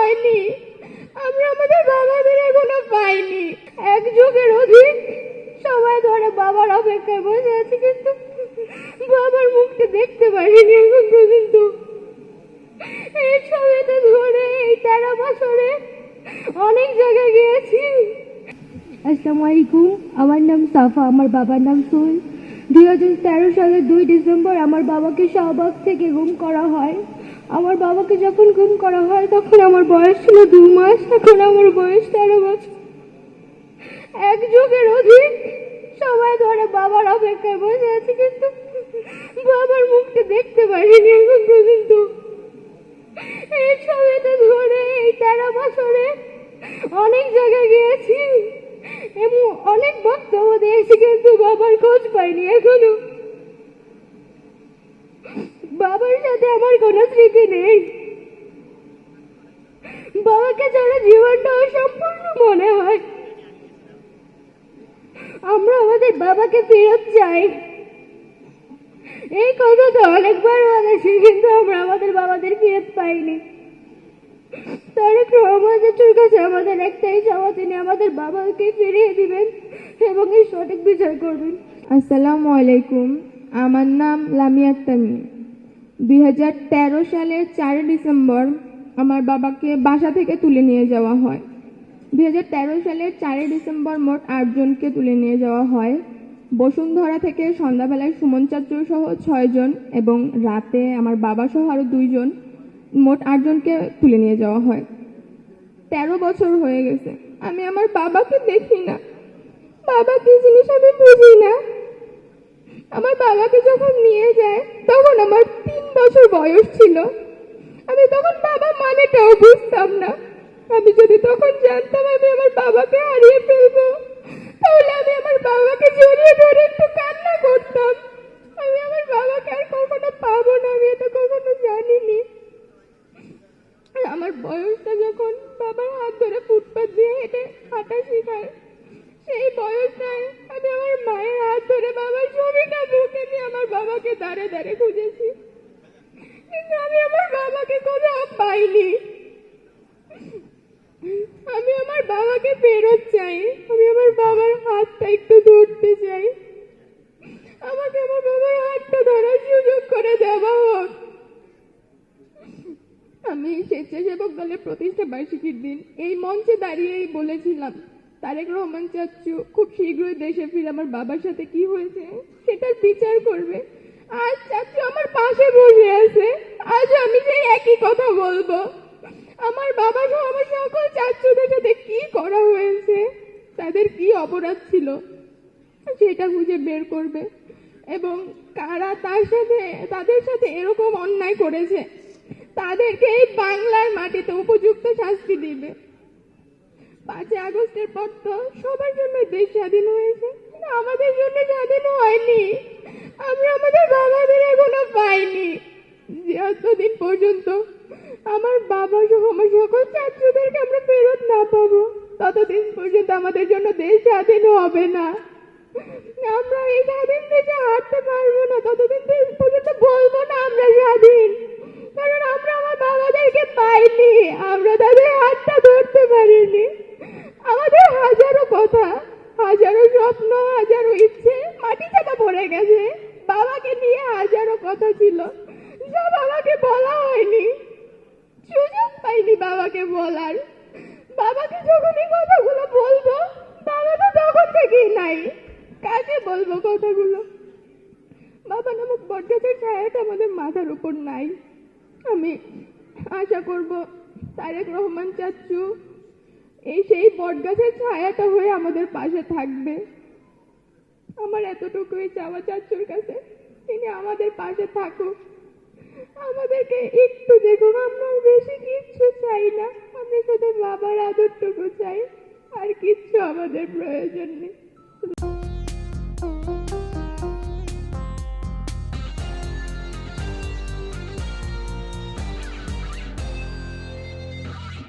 হয়নি, আমরা আমাদের বাবাদের এখনো পাইনি। এক যুগের অধিক সময় ধরে বাবার অপেক্ষায় বসে আছি, কিন্তু বাবার মুখটা দেখতে পারিনি এখন পর্যন্ত। এই ছবিটা ধরে এই 13 বছরে অনেক জায়গায় গিয়েছি। আসসালামু আলাইকুম, আমার নাম সাফা, আমার বাবার নাম সোহেল। 2013 সালের 2 ডিসেম্বর আমার বাবাকে শাহবাগ থেকে গুম করা হয়। আমার বাবাকে যখন গুম করা হয় তখন আমার বয়স ছিল 2 মাস, এখন আমার বয়স 13 বছর। এক যুগের অধিক সময় ধরে বাবার অপেক্ষায় বসে আছি, কিন্তু বাবার মুখটা দেখতে পারিনি এখন পর্যন্ত। এই ছবিটা ধরে এই 13 বছরে অনেক জায়গায় গিয়েছি এবং অনেক বক্তব্য দিয়েছি, কিন্তু বাবার খোঁজ পাইনি এখনো। বাবার সাথে আমার কোনো স্মৃতি নেই। বাবাকে ছাড়া জীবনটা অসম্পূর্ণ মনে হয়। আমরা আমাদের বাবাকে ফেরত চাই। এই কথা তো অনেকবার বলেছি, কিন্তু আমরা আমাদের বাবাদের ফেরত পাইনি। তারেক রহমানের কাছে আমাদের একটাই চাওয়া, তিনি আমাদের বাবাকে ফিরিয়ে দিবেন এবং এই সঠিক বিচার করবেন। আসসালামু আলাইকুম, আমার নাম লামিয়া তামিম। 2013 সালের 4 ডিসেম্বর আমার বাবাকে বাসা থেকে তুলে নিয়ে যাওয়া হয়। 2013 সালের 4 ডিসেম্বর মোট 8 জনকে তুলে নিয়ে যাওয়া হয়। বসুন্ধরা থেকে সন্ধ্যাবেলায় সুমন চাচু সহ 6 জন এবং রাতে আমার বাবা সহ আরো 2 জন, মোট 8 জনকে তুলে নিয়ে যাওয়া হয়। 13 বছর হয়ে গেছে, আমি আমার বাবাকে দেখি না। বাবা কি জিনিস আমি বুঝি না। আমার বাবাকে যখন নিয়ে যায় তখন আমার 3 বছর বয়স ছিল। আমি তখন বাবা মানেটাও বুঝতাম না। আমি যদি তখন জানতাম আমি আমার বাবাকে হারিয়ে ফেলবো, তাহলে আমি আমার বাবাকে জড়িয়ে ধরে একটু কান্না করতাম। আমি আমার বাবাকে আর কখনো পাবো না, আমি এটা কখনো জানিনি। আমার বয়সটা যখন বাবার হাত ধরে ফুটপাত দিয়ে হেঁটে হাঁটা শেখায়, সেই বয়সটায় আমি আমার মায়ের হাত ধরে বাবার ছবিটা বুকে নিয়ে আমার বাবাকে দাঁড়ে দাঁড়ে খুঁজেছি, কিন্তু আমি আমার বাবাকে কোথাও পাইনি। আমি আমার বাবাকে ফেরত চাই। আমি আমার বাবার হাতটা একটু ধরতে চাই। আমাকে আমার বাবার হাতটা ধরার সুযোগ করে দেওয়া হোক। আমি স্বেচ্ছাসেবক দলের প্রতিষ্ঠা বার্ষিকীর দিন এই মঞ্চে দাঁড়িয়েই বলেছিলাম, তারেক রহমান চাচ্চু খুব শীঘ্রই দেশে ফিরে আমার বাবার সাথে কি হয়েছে সেটার বিচার করবে। আজ চাচ্চু আমার পাশে বসে আছে, আজ আমি সেই একই কথা বলবো। আমার বাবা সহ আমার সকল চাচ্চুদের সাথে কি করা হয়েছে, তাদের কি অপরাধ ছিল সেটা খুঁজে বের করবে এবং কারা তাদের সাথে এরকম অন্যায় করেছে তাদেরকে এই বাংলার মাটিতে উপযুক্ত শাস্তি দিবে। 5 আগস্টের পর তো সবার জন্য দেশ স্বাধীন হয়েছে, কিন্তু আমাদের জন্য স্বাধীন হয়নি। আমরা আমাদের বাবাদের এখনো পাইনি। যতদিন পর্যন্ত আমার বাবা সহ আমার সকল ছাত্রদেরকে আমরা ফেরত না পাবো, ততদিন পর্যন্ত আমাদের জন্য দেশ স্বাধীন হবে না। আমরা এই স্বাধীন দেশে হাঁটতে পারবো না, ততদিন পর্যন্ত বলবো না আমরা স্বাধীন, কারণ আমরা আমার বাবাদেরকে পাইনি, আমরা তাদের হাতটা ধরতে পারিনি। আমাদের হাজারো কথা, হাজারো স্বপ্ন, হাজারো ইচ্ছে মাটি চাপা পড়ে গেছে। বাবাকে নিয়ে হাজারো কথা ছিল, যা বাবাকে বলা হয়নি, সুযোগ পাইনি বাবাকে বলার। বাবাকে যখন এই কথাগুলো বলবো, বাবা তো তখন থেকেই নাই, কাকে বলবো কথাগুলো? বাবা নামক বটগাছের ছায়াটা আমাদের মাথার উপর নাই। আমি আশা করব তারেক রহমান চাচ্চু এই সেই বটগাছের ছায়াটা হয়ে আমাদের পাশে থাকবে। আমার এতটুকুই চাওয়া চাচ্চুর কাছে, তিনি আমাদের পাশে থাকুক, আমাদেরকে একটু দেখুক। আমরা বেশি কিচ্ছু চাই না, আমি শুধু বাবার আদরটুকু চাই, আর কিচ্ছু আমাদের প্রয়োজন নেই।